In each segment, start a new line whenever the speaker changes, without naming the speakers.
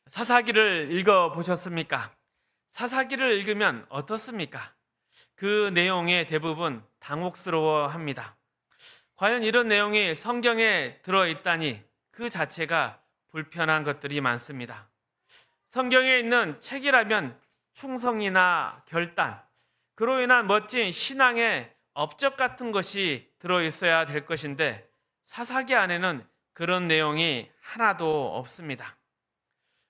사사기를 읽어보셨습니까? 사사기를 읽으면 어떻습니까? 그 내용의 대부분 당혹스러워합니다. 과연 이런 내용이 성경에 들어있다니 그 자체가 불편한 것들이 많습니다. 성경에 있는 책이라면 충성이나 결단, 그로 인한 멋진 신앙의 업적 같은 것이 들어있어야 될 것인데 사사기 안에는 그런 내용이 하나도 없습니다.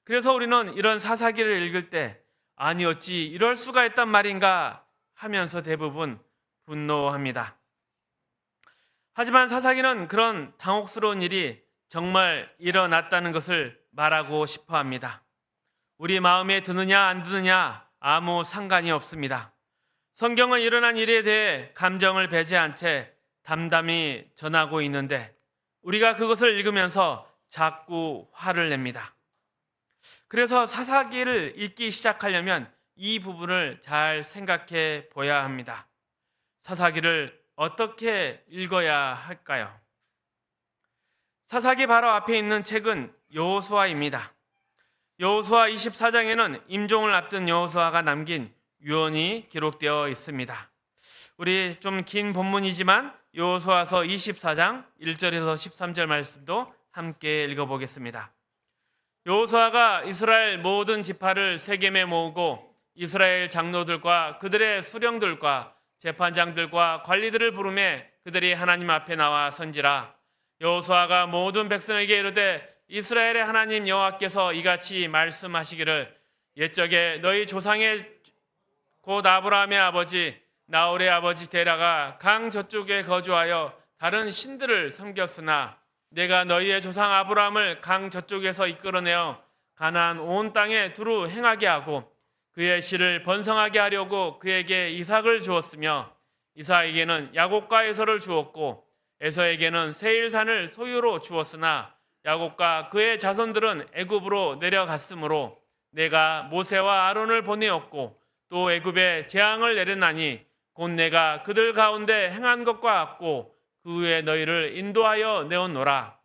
그래서 우리는 이런 사사기를 읽을 때 아니 어찌 이럴 수가 있단 말인가 하면서 대부분 분노합니다. 하지만 사사기는 그런 당혹스러운 일이 정말 일어났다는 것을 말하고 싶어 합니다. 우리 마음에 드느냐 안 드느냐 아무 상관이 없습니다. 성경은 일어난 일에 대해 감정을 배제한 채 담담히 전하고 있는데 우리가 그것을 읽으면서 자꾸 화를 냅니다. 그래서 사사기를 읽기 시작하려면 이 부분을 잘 생각해 보아야 합니다. 사사기를 어떻게 읽어야 할까요? 사사기 바로 앞에 있는 책은 여호수아입니다. 여호수아 24장에는 임종을 앞둔 여호수아가 남긴 유언이 기록되어 있습니다. 우리 좀 긴 본문이지만 여호수아서 24장 1절에서 13절 말씀도 함께 읽어보겠습니다. 여호수아가 이스라엘 모든 지파를 세겜에 모으고 이스라엘 장로들과 그들의 수령들과 재판장들과 관리들을 부르매 그들이 하나님 앞에 나와 선지라. 여호수아가 모든 백성에게 이르되 이스라엘의 하나님 여호와께서 이같이 말씀하시기를 옛적에 너희 조상의 곧 아브라함의 아버지 나홀의 아버지 데라가 강 저쪽에 거주하여 다른 신들을 섬겼으나 내가 너희의 조상 아브라함을 강 저쪽에서 이끌어내어 가나안 온 땅에 두루 행하게 하고 그의 씨를 번성하게 하려고 그에게 이삭을 주었으며 이삭에게는 야곱과 에서를 주었고 에서에게는 세일산을 소유로 주었으나 야곱과 그의 자손들은 애굽으로 내려갔으므로 내가 모세와 아론을 보내었고 또 애굽에 재앙을 내렸나니 곧 내가 그들 가운데 행한 것과 같고 그 후에 너희를 인도하여 내었노라.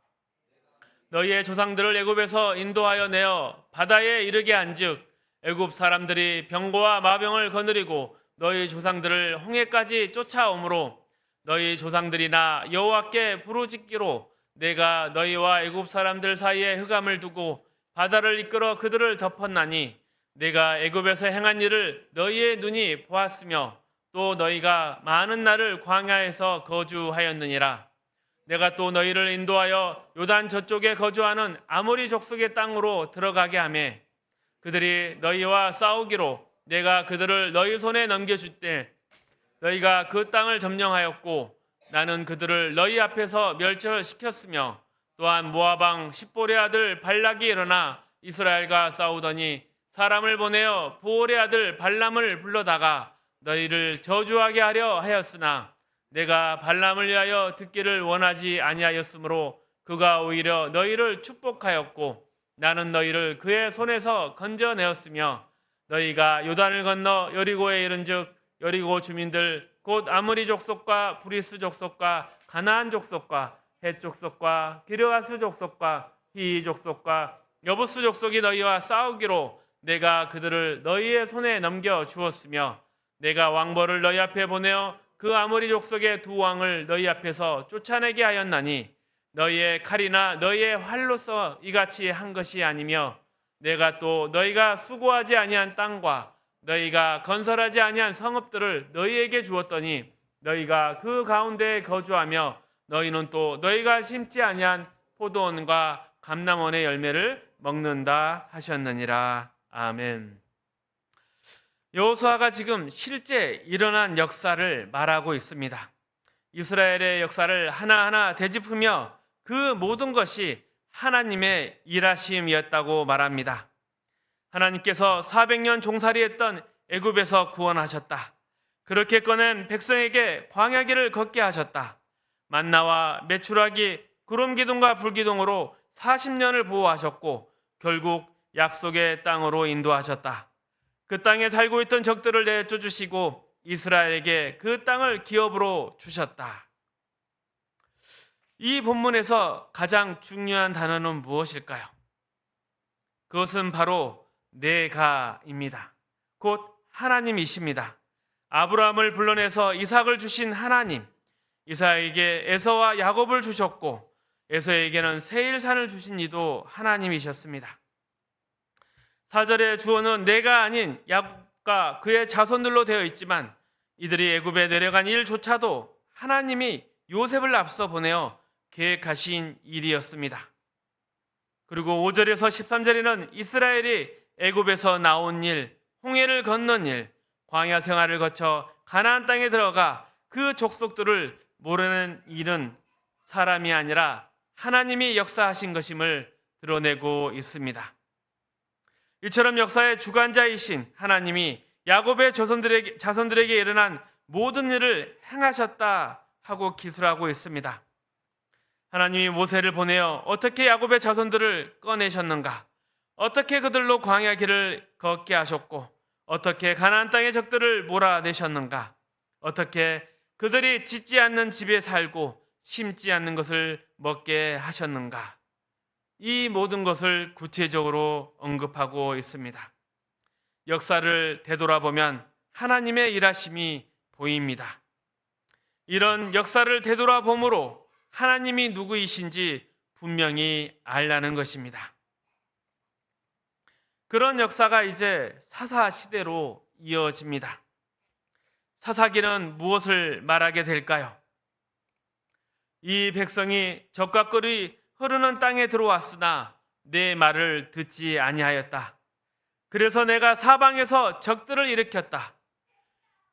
너희의 조상들을 애굽에서 인도하여 내어 바다에 이르게 한즉 애굽 사람들이 병거와 마병을 거느리고 너희 조상들을 홍해까지 쫓아오므로 너희 조상들이나 여호와께 부르짖기로 내가 너희와 애굽 사람들 사이에 흑암을 두고 바다를 이끌어 그들을 덮었나니 내가 애굽에서 행한 일을 너희의 눈이 보았으며 또 너희가 많은 날을 광야에서 거주하였느니라. 내가 또 너희를 인도하여 요단 저쪽에 거주하는 아모리 족속의 땅으로 들어가게 하매 그들이 너희와 싸우기로 내가 그들을 너희 손에 넘겨줄 때 너희가 그 땅을 점령하였고 나는 그들을 너희 앞에서 멸절시켰으며 또한 모압 왕 십볼의 아들 발락이 일어나 이스라엘과 싸우더니 사람을 보내어 보올의 아들 발람을 불러다가 너희를 저주하게 하려 하였으나 내가 발람을 위하여 듣기를 원하지 아니하였으므로 그가 오히려 너희를 축복하였고 나는 너희를 그의 손에서 건져내었으며 너희가 요단을 건너 여리고에 이른즉 여리고 주민들 곧 아모리 족속과 브리스 족속과 가나안 족속과 헷 족속과 기르가스 족속과 히 족속과 여부스 족속이 너희와 싸우기로 내가 그들을 너희의 손에 넘겨 주었으며 내가 왕벌을 너희 앞에 보내어 그 아모리 족속의 두 왕을 너희 앞에서 쫓아내게 하였나니 너희의 칼이나 너희의 활로서 이같이 한 것이 아니며 내가 또 너희가 수고하지 아니한 땅과 너희가 건설하지 아니한 성읍들을 너희에게 주었더니 너희가 그 가운데에 거주하며 너희는 또 너희가 심지 아니한 포도원과 감람원의 열매를 먹는다 하셨느니라. 아멘. 여호수아가 지금 실제 일어난 역사를 말하고 있습니다. 이스라엘의 역사를 하나하나 되짚으며 그 모든 것이 하나님의 일하심이었다고 말합니다. 하나님께서 400년 종살이했던 애굽에서 구원하셨다. 그렇게 꺼낸 백성에게 광야길을 걷게 하셨다. 만나와 메추라기, 구름 기둥과 불 기둥으로 40년을 보호하셨고 결국 약속의 땅으로 인도하셨다. 그 땅에 살고 있던 적들을 내쫓으시고 이스라엘에게 그 땅을 기업으로 주셨다. 이 본문에서 가장 중요한 단어는 무엇일까요? 그것은 바로 내가입니다. 곧 하나님이십니다. 아브라함을 불러내서 이삭을 주신 하나님, 이삭에게 에서와 야곱을 주셨고 에서에게는 세일산을 주신 이도 하나님이셨습니다. 4절의 주어는 내가 아닌 야곱과 그의 자손들로 되어 있지만 이들이 애굽에 내려간 일조차도 하나님이 요셉을 앞서 보내어 계획하신 일이었습니다. 그리고 5절에서 13절에는 이스라엘이 애굽에서 나온 일, 홍해를 건넌 일, 광야 생활을 거쳐 가나안 땅에 들어가 그 족속들을 모르는 일은 사람이 아니라 하나님이 역사하신 것임을 드러내고 있습니다. 이처럼 역사의 주관자이신 하나님이 야곱의 자손들에게 일어난 모든 일을 행하셨다 하고 기술하고 있습니다. 하나님이 모세를 보내어 어떻게 야곱의 자손들을 꺼내셨는가? 어떻게 그들로 광야 길을 걷게 하셨고 어떻게 가나안 땅의 적들을 몰아내셨는가? 어떻게 그들이 짓지 않는 집에 살고 심지 않는 것을 먹게 하셨는가? 이 모든 것을 구체적으로 언급하고 있습니다. 역사를 되돌아보면 하나님의 일하심이 보입니다. 이런 역사를 되돌아봄으로 하나님이 누구이신지 분명히 알라는 것입니다. 그런 역사가 이제 사사 시대로 이어집니다. 사사기는 무엇을 말하게 될까요? 이 백성이 적과 꿀이 흐르는 땅에 들어왔으나 내 말을 듣지 아니하였다. 그래서 내가 사방에서 적들을 일으켰다.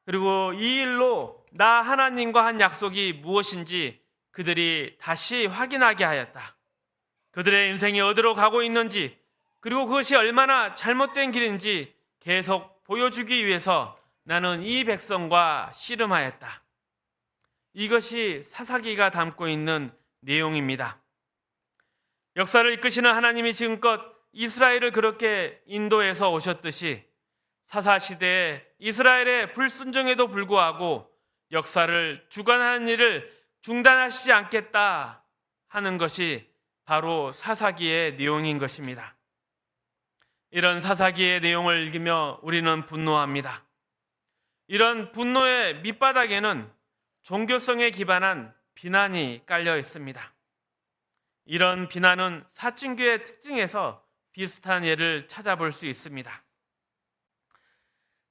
그리고 이 일로 나 하나님과 한 약속이 무엇인지 그들이 다시 확인하게 하였다. 그들의 인생이 어디로 가고 있는지 그리고 그것이 얼마나 잘못된 길인지 계속 보여주기 위해서 나는 이 백성과 씨름하였다. 이것이 사사기가 담고 있는 내용입니다. 역사를 이끄시는 하나님이 지금껏 이스라엘을 그렇게 인도해서 오셨듯이 사사시대에 이스라엘의 불순종에도 불구하고 역사를 주관하는 일을 중단하시지 않겠다 하는 것이 바로 사사기의 내용인 것입니다. 이런 사사기의 내용을 읽으며 우리는 분노합니다. 이런 분노의 밑바닥에는 종교성에 기반한 비난이 깔려 있습니다. 이런 비난은 사춘기의 특징에서 비슷한 예를 찾아볼 수 있습니다.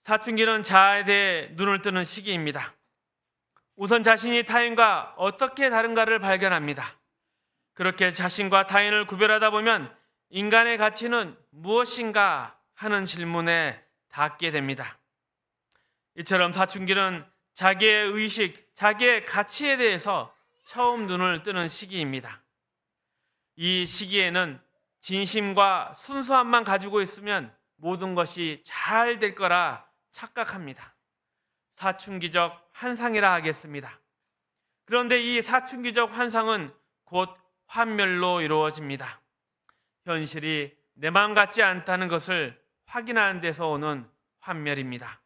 사춘기는 자아에 대해 눈을 뜨는 시기입니다. 우선 자신이 타인과 어떻게 다른가를 발견합니다. 그렇게 자신과 타인을 구별하다 보면 인간의 가치는 무엇인가 하는 질문에 닿게 됩니다. 이처럼 사춘기는 자기의 의식, 자기의 가치에 대해서 처음 눈을 뜨는 시기입니다. 이 시기에는 진심과 순수함만 가지고 있으면 모든 것이 잘 될 거라 착각합니다. 사춘기적 환상이라 하겠습니다. 그런데 이 사춘기적 환상은 곧 환멸로 이루어집니다. 현실이 내 마음 같지 않다는 것을 확인하는 데서 오는 환멸입니다.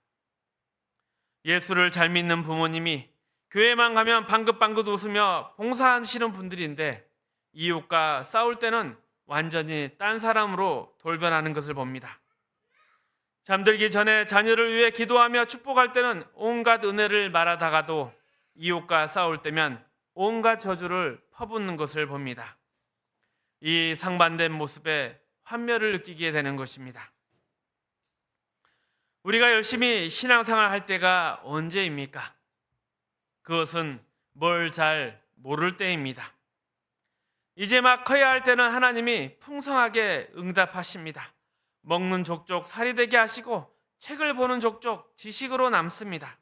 예수를 잘 믿는 부모님이 교회만 가면 방긋방긋 웃으며 봉사하시는 분들인데 이웃과 싸울 때는 완전히 딴 사람으로 돌변하는 것을 봅니다. 잠들기 전에 자녀를 위해 기도하며 축복할 때는 온갖 은혜를 말하다가도 이웃과 싸울 때면 온갖 저주를 퍼붓는 것을 봅니다. 이 상반된 모습에 환멸을 느끼게 되는 것입니다. 우리가 열심히 신앙생활 할 때가 언제입니까? 그것은 뭘 잘 모를 때입니다. 이제 막 커야 할 때는 하나님이 풍성하게 응답하십니다. 먹는 족족 살이 되게 하시고 책을 보는 족족 지식으로 남습니다.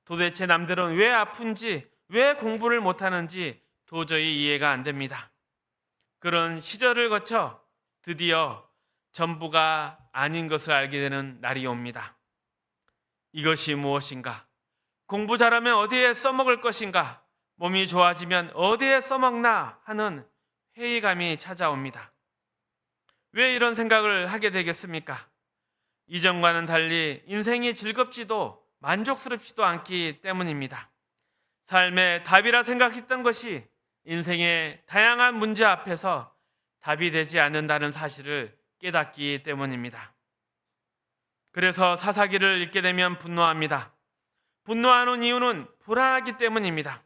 도대체 남들은 왜 아픈지, 왜 공부를 못하는지 도저히 이해가 안 됩니다. 그런 시절을 거쳐 드디어 전부가 아닌 것을 알게 되는 날이 옵니다. 이것이 무엇인가? 공부 잘하면 어디에 써먹을 것인가? 몸이 좋아지면 어디에 써먹나 하는 회의감이 찾아옵니다. 왜 이런 생각을 하게 되겠습니까? 이전과는 달리 인생이 즐겁지도 만족스럽지도 않기 때문입니다. 삶의 답이라 생각했던 것이 인생의 다양한 문제 앞에서 답이 되지 않는다는 사실을 깨닫기 때문입니다. 그래서 사사기를 읽게 되면 분노합니다. 분노하는 이유는 불안하기 때문입니다.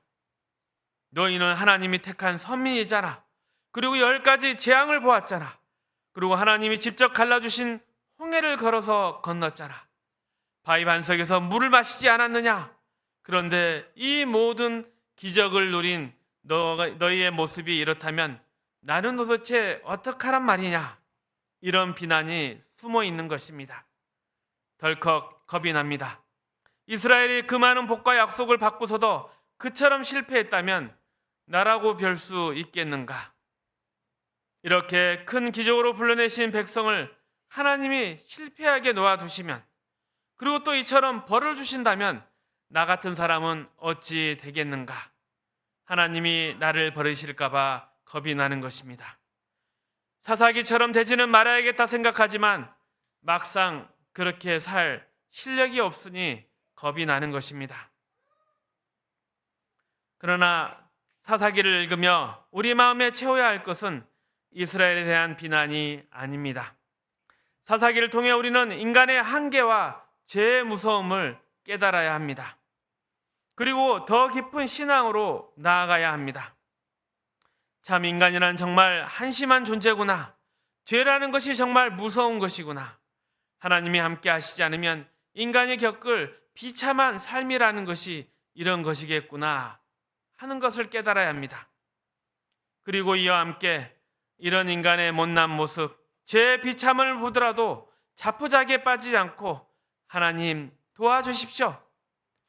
너희는 하나님이 택한 선민이잖아. 그리고 10가지 재앙을 보았잖아. 그리고 하나님이 직접 갈라주신 홍해를 걸어서 건넜잖아. 바위 반석에서 물을 마시지 않았느냐? 그런데 이 모든 기적을 누린 너희의 모습이 이렇다면 나는 도대체 어떡하란 말이냐? 이런 비난이 숨어 있는 것입니다. 덜컥 겁이 납니다. 이스라엘이 그 많은 복과 약속을 받고서도 그처럼 실패했다면 나라고 별 수 있겠는가? 이렇게 큰 기적으로 불러내신 백성을 하나님이 실패하게 놓아두시면, 그리고 또 이처럼 벌을 주신다면 나 같은 사람은 어찌 되겠는가? 하나님이 나를 버리실까봐 겁이 나는 것입니다. 사사기처럼 되지는 말아야겠다 생각하지만 막상 그렇게 살 실력이 없으니 겁이 나는 것입니다. 그러나 사사기를 읽으며 우리 마음에 채워야 할 것은 이스라엘에 대한 비난이 아닙니다. 사사기를 통해 우리는 인간의 한계와 죄의 무서움을 깨달아야 합니다. 그리고 더 깊은 신앙으로 나아가야 합니다. 참 인간이란 정말 한심한 존재구나. 죄라는 것이 정말 무서운 것이구나. 하나님이 함께 하시지 않으면 인간이 겪을 비참한 삶이라는 것이 이런 것이겠구나 하는 것을 깨달아야 합니다. 그리고 이와 함께 이런 인간의 못난 모습, 죄의 비참을 보더라도 자포자기에 빠지지 않고 하나님 도와주십시오.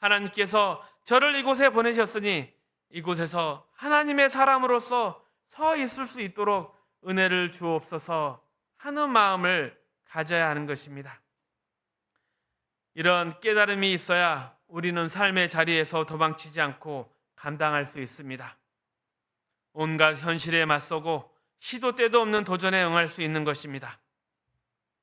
하나님께서 저를 이곳에 보내셨으니 이곳에서 하나님의 사람으로서 서 있을 수 있도록 은혜를 주옵소서 하는 마음을 가져야 하는 것입니다. 이런 깨달음이 있어야 우리는 삶의 자리에서 도망치지 않고 감당할 수 있습니다. 온갖 현실에 맞서고 시도 때도 없는 도전에 응할 수 있는 것입니다.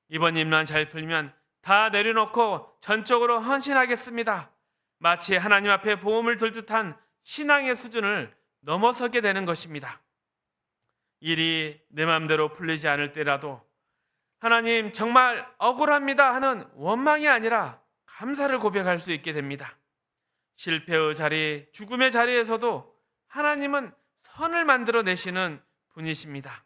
이번 일만 잘 풀면 다 내려놓고 전적으로 헌신하겠습니다. 마치 하나님 앞에 보험을 들 듯한 신앙의 수준을 넘어서게 되는 것입니다. 일이 내 마음대로 풀리지 않을 때라도 하나님 정말 억울합니다 하는 원망이 아니라 감사를 고백할 수 있게 됩니다. 실패의 자리, 죽음의 자리에서도 하나님은 선을 만들어내시는 분이십니다.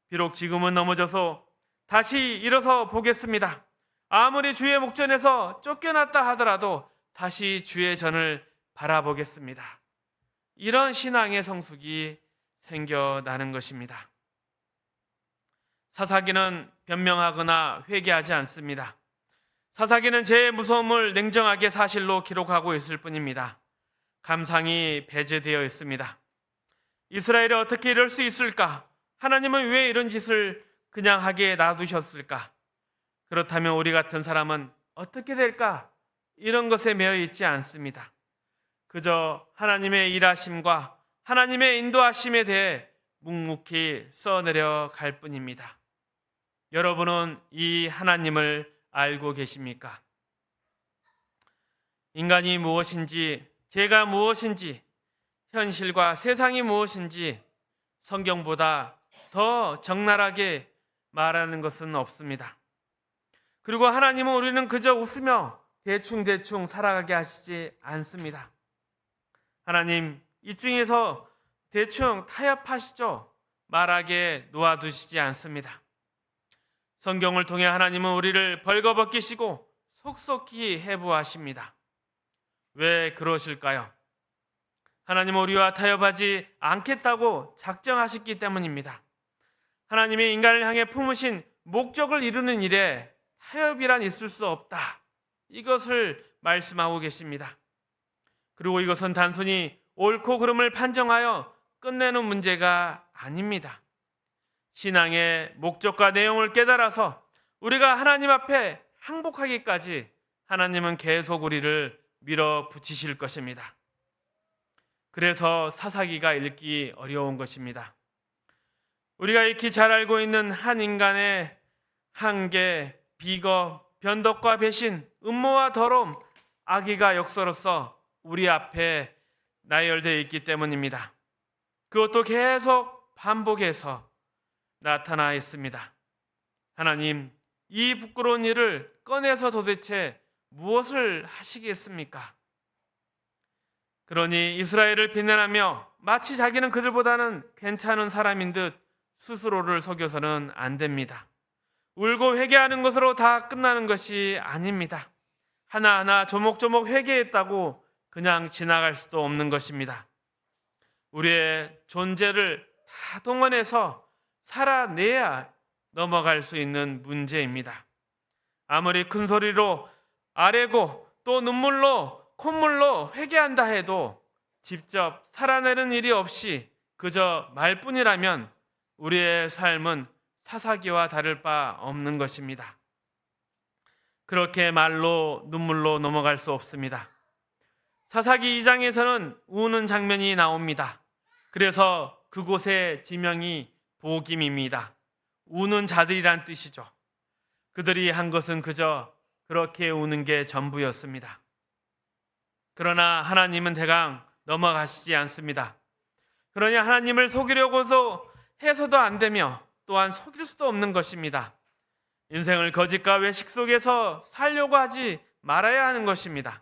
비록 지금은 넘어져서 다시 일어서 보겠습니다. 아무리 주의 목전에서 쫓겨났다 하더라도 다시 주의 전을 바라보겠습니다. 이런 신앙의 성숙이 생겨나는 것입니다. 사사기는 변명하거나 회개하지 않습니다. 사사기는 죄의 무서움을 냉정하게 사실로 기록하고 있을 뿐입니다. 감상이 배제되어 있습니다. 이스라엘이 어떻게 이럴 수 있을까? 하나님은 왜 이런 짓을 그냥 하게 놔두셨을까? 그렇다면 우리 같은 사람은 어떻게 될까? 이런 것에 매여 있지 않습니다. 그저 하나님의 일하심과 하나님의 인도하심에 대해 묵묵히 써내려 갈 뿐입니다. 여러분은 이 하나님을 알고 계십니까? 인간이 무엇인지, 죄가 무엇인지, 현실과 세상이 무엇인지 성경보다 더 적나라하게 말하는 것은 없습니다. 그리고 하나님은 우리는 그저 웃으며 대충대충 살아가게 하시지 않습니다. 하나님 이 중에서 대충 타협하시죠? 말하게 놓아두시지 않습니다. 성경을 통해 하나님은 우리를 벌거벗기시고 속속히 해부하십니다. 왜 그러실까요? 하나님은 우리와 타협하지 않겠다고 작정하셨기 때문입니다. 하나님이 인간을 향해 품으신 목적을 이루는 일에 타협이란 있을 수 없다. 이것을 말씀하고 계십니다. 그리고 이것은 단순히 옳고 그름을 판정하여 끝내는 문제가 아닙니다. 신앙의 목적과 내용을 깨달아서 우리가 하나님 앞에 항복하기까지 하나님은 계속 우리를 밀어붙이실 것입니다. 그래서 사사기가 읽기 어려운 것입니다. 우리가 익히 잘 알고 있는 한 인간의 한계, 비겁, 변덕과 배신, 음모와 더러움, 악의가 역사로서 우리 앞에 나열되어 있기 때문입니다. 그것도 계속 반복해서 나타나 있습니다. 하나님, 이 부끄러운 일을 꺼내서 도대체 무엇을 하시겠습니까? 그러니 이스라엘을 비난하며 마치 자기는 그들보다는 괜찮은 사람인 듯 스스로를 속여서는 안 됩니다. 울고 회개하는 것으로 다 끝나는 것이 아닙니다. 하나하나 조목조목 회개했다고 그냥 지나갈 수도 없는 것입니다. 우리의 존재를 다 동원해서 살아내야 넘어갈 수 있는 문제입니다. 아무리 큰 소리로 아뢰고 또 눈물로 콧물로 회개한다 해도 직접 살아내는 일이 없이 그저 말뿐이라면 우리의 삶은 사사기와 다를 바 없는 것입니다. 그렇게 말로 눈물로 넘어갈 수 없습니다. 사사기 2장에서는 우는 장면이 나옵니다. 그래서 그곳의 지명이 보김입니다. 우는 자들이란 뜻이죠. 그들이 한 것은 그저 그렇게 우는 게 전부였습니다. 그러나 하나님은 대강 넘어가시지 않습니다. 그러니 하나님을 속이려고서 해서도 안 되며 또한 속일 수도 없는 것입니다. 인생을 거짓과 외식 속에서 살려고 하지 말아야 하는 것입니다.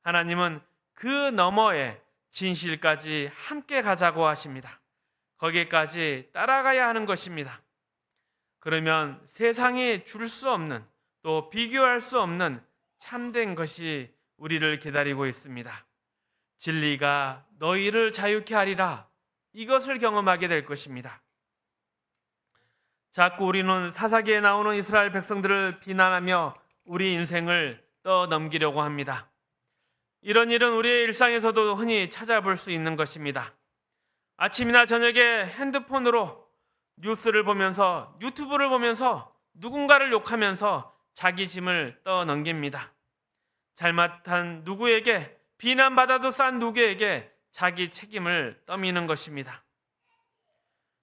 하나님은 그 너머에 진실까지 함께 가자고 하십니다. 거기까지 따라가야 하는 것입니다. 그러면 세상이 줄 수 없는 또 비교할 수 없는 참된 것이 우리를 기다리고 있습니다. 진리가 너희를 자유케 하리라. 이것을 경험하게 될 것입니다. 자꾸 우리는 사사기에 나오는 이스라엘 백성들을 비난하며 우리 인생을 떠넘기려고 합니다. 이런 일은 우리의 일상에서도 흔히 찾아볼 수 있는 것입니다. 아침이나 저녁에 핸드폰으로 뉴스를 보면서 유튜브를 보면서 누군가를 욕하면서 자기 짐을 떠넘깁니다. 잘못한 누구에게 비난받아도 싼 누구에게 자기 책임을 떠미는 것입니다.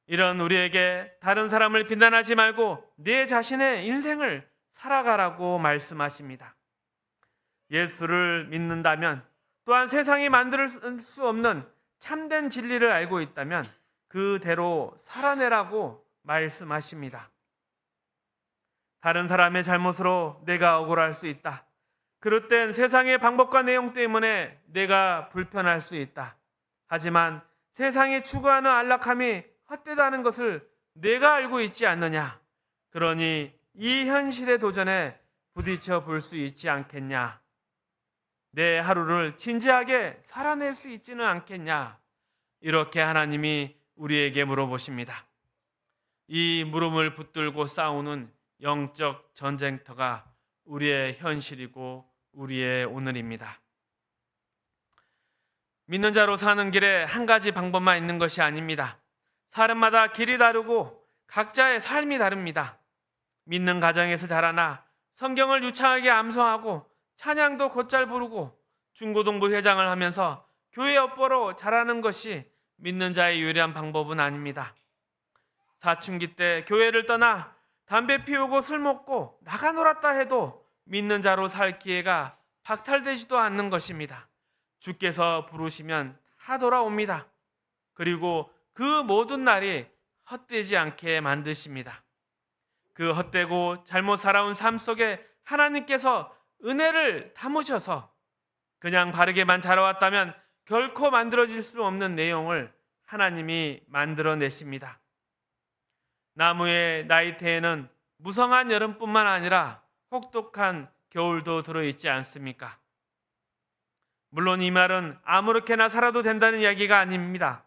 이런 우리에게 다른 사람을 비난하지 말고 내 자신의 인생을 살아가라고 말씀하십니다. 예수를 믿는다면 또한 세상이 만들 수 없는 참된 진리를 알고 있다면 그대로 살아내라고 말씀하십니다. 다른 사람의 잘못으로 내가 억울할 수 있다. 그럴 땐 세상의 방법과 내용 때문에 내가 불편할 수 있다. 하지만 세상이 추구하는 안락함이 헛되다는 것을 내가 알고 있지 않느냐. 그러니 이 현실의 도전에 부딪혀 볼 수 있지 않겠냐. 내 하루를 진지하게 살아낼 수 있지는 않겠냐. 이렇게 하나님이 우리에게 물어보십니다. 이 물음을 붙들고 싸우는 영적 전쟁터가 우리의 현실이고 우리의 오늘입니다. 믿는 자로 사는 길에 한 가지 방법만 있는 것이 아닙니다. 사람마다 길이 다르고 각자의 삶이 다릅니다. 믿는 가정에서 자라나 성경을 유창하게 암송하고 찬양도 곧잘 부르고 중고등부 회장을 하면서 교회 업보로 자라는 것이 믿는 자의 유일한 방법은 아닙니다. 사춘기 때 교회를 떠나 담배 피우고 술 먹고 나가 놀았다 해도 믿는 자로 살 기회가 박탈되지도 않는 것입니다. 주께서 부르시면 다 돌아옵니다. 그리고 그 모든 날이 헛되지 않게 만드십니다. 그 헛되고 잘못 살아온 삶 속에 하나님께서 은혜를 담으셔서 그냥 바르게만 자라왔다면 결코 만들어질 수 없는 내용을 하나님이 만들어내십니다. 나무의 나이테에는 무성한 여름뿐만 아니라 혹독한 겨울도 들어있지 않습니까? 물론 이 말은 아무렇게나 살아도 된다는 이야기가 아닙니다.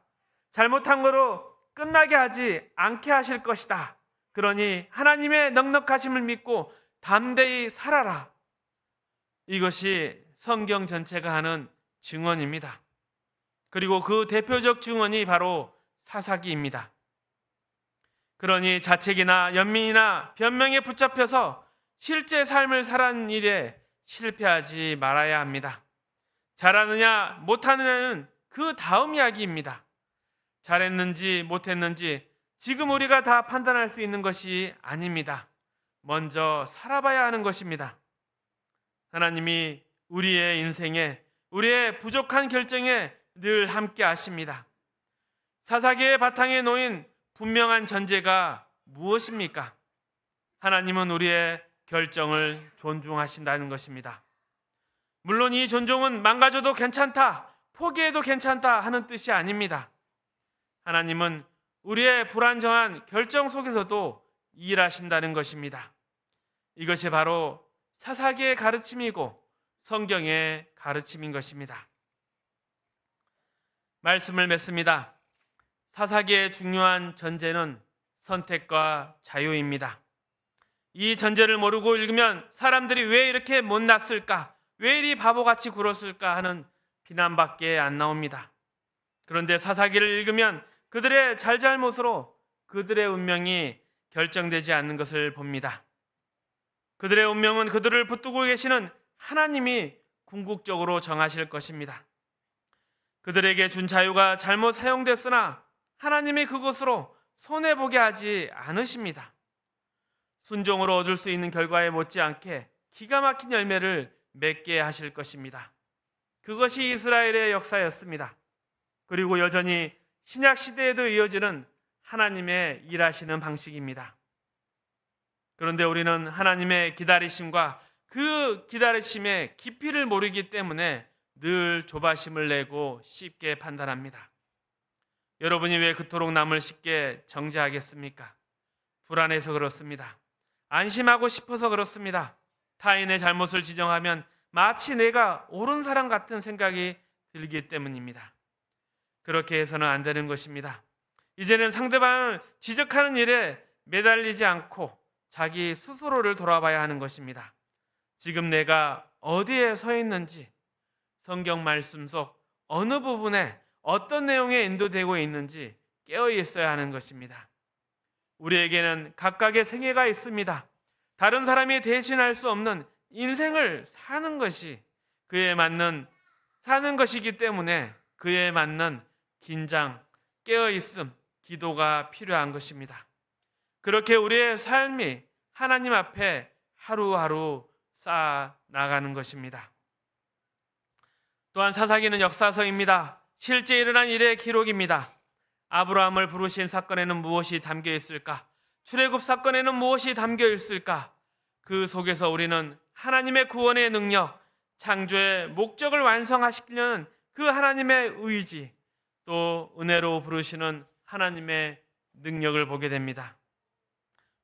잘못한 거로 끝나게 하지 않게 하실 것이다. 그러니 하나님의 넉넉하심을 믿고 담대히 살아라. 이것이 성경 전체가 하는 증언입니다. 그리고 그 대표적 증언이 바로 사사기입니다. 그러니 자책이나 연민이나 변명에 붙잡혀서 실제 삶을 살아가는 일에 실패하지 말아야 합니다. 잘하느냐 못하느냐는 그 다음 이야기입니다. 잘했는지 못했는지 지금 우리가 다 판단할 수 있는 것이 아닙니다. 먼저 살아봐야 하는 것입니다. 하나님이 우리의 인생에, 우리의 부족한 결정에 늘 함께 하십니다. 사사기의 바탕에 놓인 분명한 전제가 무엇입니까? 하나님은 우리의 결정을 존중하신다는 것입니다. 물론 이 존중은 망가져도 괜찮다, 포기해도 괜찮다 하는 뜻이 아닙니다. 하나님은 우리의 불안정한 결정 속에서도 일하신다는 것입니다. 이것이 바로 사사기의 가르침이고 성경의 가르침인 것입니다. 말씀을 맺습니다. 사사기의 중요한 전제는 선택과 자유입니다. 이 전제를 모르고 읽으면 사람들이 왜 이렇게 못났을까? 왜 이리 바보같이 굴었을까? 하는 비난밖에 안 나옵니다. 그런데 사사기를 읽으면 그들의 잘잘못으로 그들의 운명이 결정되지 않는 것을 봅니다. 그들의 운명은 그들을 붙들고 계시는 하나님이 궁극적으로 정하실 것입니다. 그들에게 준 자유가 잘못 사용됐으나 하나님이 그것으로 손해보게 하지 않으십니다. 순종으로 얻을 수 있는 결과에 못지않게 기가 막힌 열매를 맺게 하실 것입니다. 그것이 이스라엘의 역사였습니다. 그리고 여전히 신약 시대에도 이어지는 하나님의 일하시는 방식입니다. 그런데 우리는 하나님의 기다리심과 그 기다리심의 깊이를 모르기 때문에 늘 조바심을 내고 쉽게 판단합니다. 여러분이 왜 그토록 남을 쉽게 정죄하겠습니까? 불안해서 그렇습니다. 안심하고 싶어서 그렇습니다. 타인의 잘못을 지적하면 마치 내가 옳은 사람 같은 생각이 들기 때문입니다. 그렇게 해서는 안 되는 것입니다. 이제는 상대방을 지적하는 일에 매달리지 않고 자기 스스로를 돌아봐야 하는 것입니다. 지금 내가 어디에 서 있는지, 성경 말씀 속 어느 부분에 어떤 내용에 인도되고 있는지 깨어 있어야 하는 것입니다. 우리에게는 각각의 생애가 있습니다. 다른 사람이 대신할 수 없는 인생을 사는 것이 그에 맞는 사는 것이기 때문에 그에 맞는 긴장, 깨어 있음, 기도가 필요한 것입니다. 그렇게 우리의 삶이 하나님 앞에 하루하루 쌓아 나가는 것입니다. 또한 사사기는 역사서입니다. 실제 일어난 일의 기록입니다. 아브라함을 부르신 사건에는 무엇이 담겨 있을까? 출애굽 사건에는 무엇이 담겨 있을까? 그 속에서 우리는 하나님의 구원의 능력, 창조의 목적을 완성하시려는 그 하나님의 의지, 또 은혜로 부르시는 하나님의 능력을 보게 됩니다.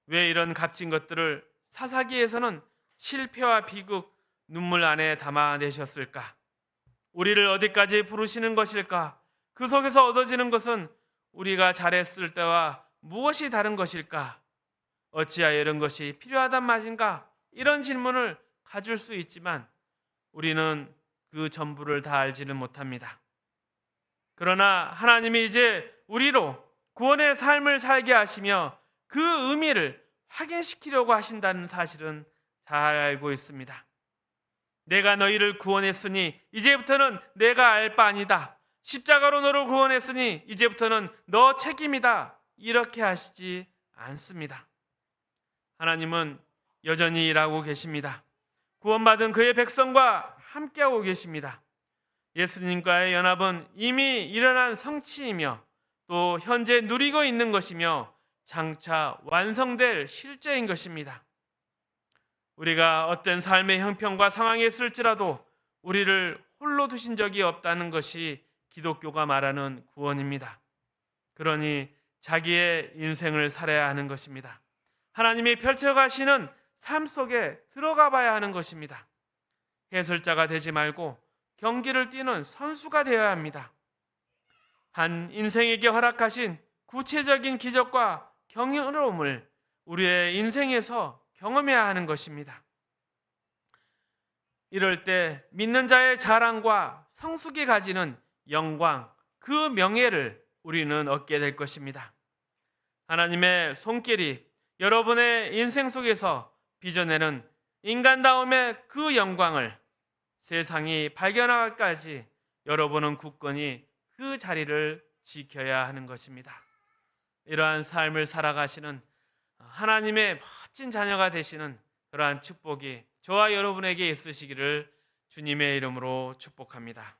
왜 이런 값진 것들을 사사기에서는 실패와 비극, 눈물 안에 담아내셨을까? 우리를 어디까지 부르시는 것일까? 그 속에서 얻어지는 것은 우리가 잘했을 때와 무엇이 다른 것일까? 어찌하여 이런 것이 필요하단 말인가? 이런 질문을 가질 수 있지만 우리는 그 전부를 다 알지는 못합니다. 그러나 하나님이 이제 우리로 구원의 삶을 살게 하시며 그 의미를 확인시키려고 하신다는 사실은 잘 알고 있습니다. 내가 너희를 구원했으니 이제부터는 내가 알 바 아니다. 십자가로 너를 구원했으니 이제부터는 너 책임이다. 이렇게 하시지 않습니다. 하나님은 여전히 일하고 계십니다. 구원받은 그의 백성과 함께하고 계십니다. 예수님과의 연합은 이미 일어난 성취이며 또 현재 누리고 있는 것이며 장차 완성될 실제인 것입니다. 우리가 어떤 삶의 형편과 상황에 있을지라도 우리를 홀로 두신 적이 없다는 것이 기독교가 말하는 구원입니다. 그러니 자기의 인생을 살아야 하는 것입니다. 하나님이 펼쳐가시는 삶 속에 들어가 봐야 하는 것입니다. 해설자가 되지 말고 경기를 뛰는 선수가 되어야 합니다. 한 인생에게 허락하신 구체적인 기적과 경이로움을 우리의 인생에서 경험해야 하는 것입니다. 이럴 때 믿는 자의 자랑과 성숙이 가지는 영광, 그 명예를 우리는 얻게 될 것입니다. 하나님의 손길이 여러분의 인생 속에서 빚어내는 인간다움의 그 영광을 세상이 발견하기까지 여러분은 굳건히 그 자리를 지켜야 하는 것입니다. 이러한 삶을 살아가시는 하나님의 멋진 자녀가 되시는 그러한 축복이 저와 여러분에게 있으시기를 주님의 이름으로 축복합니다.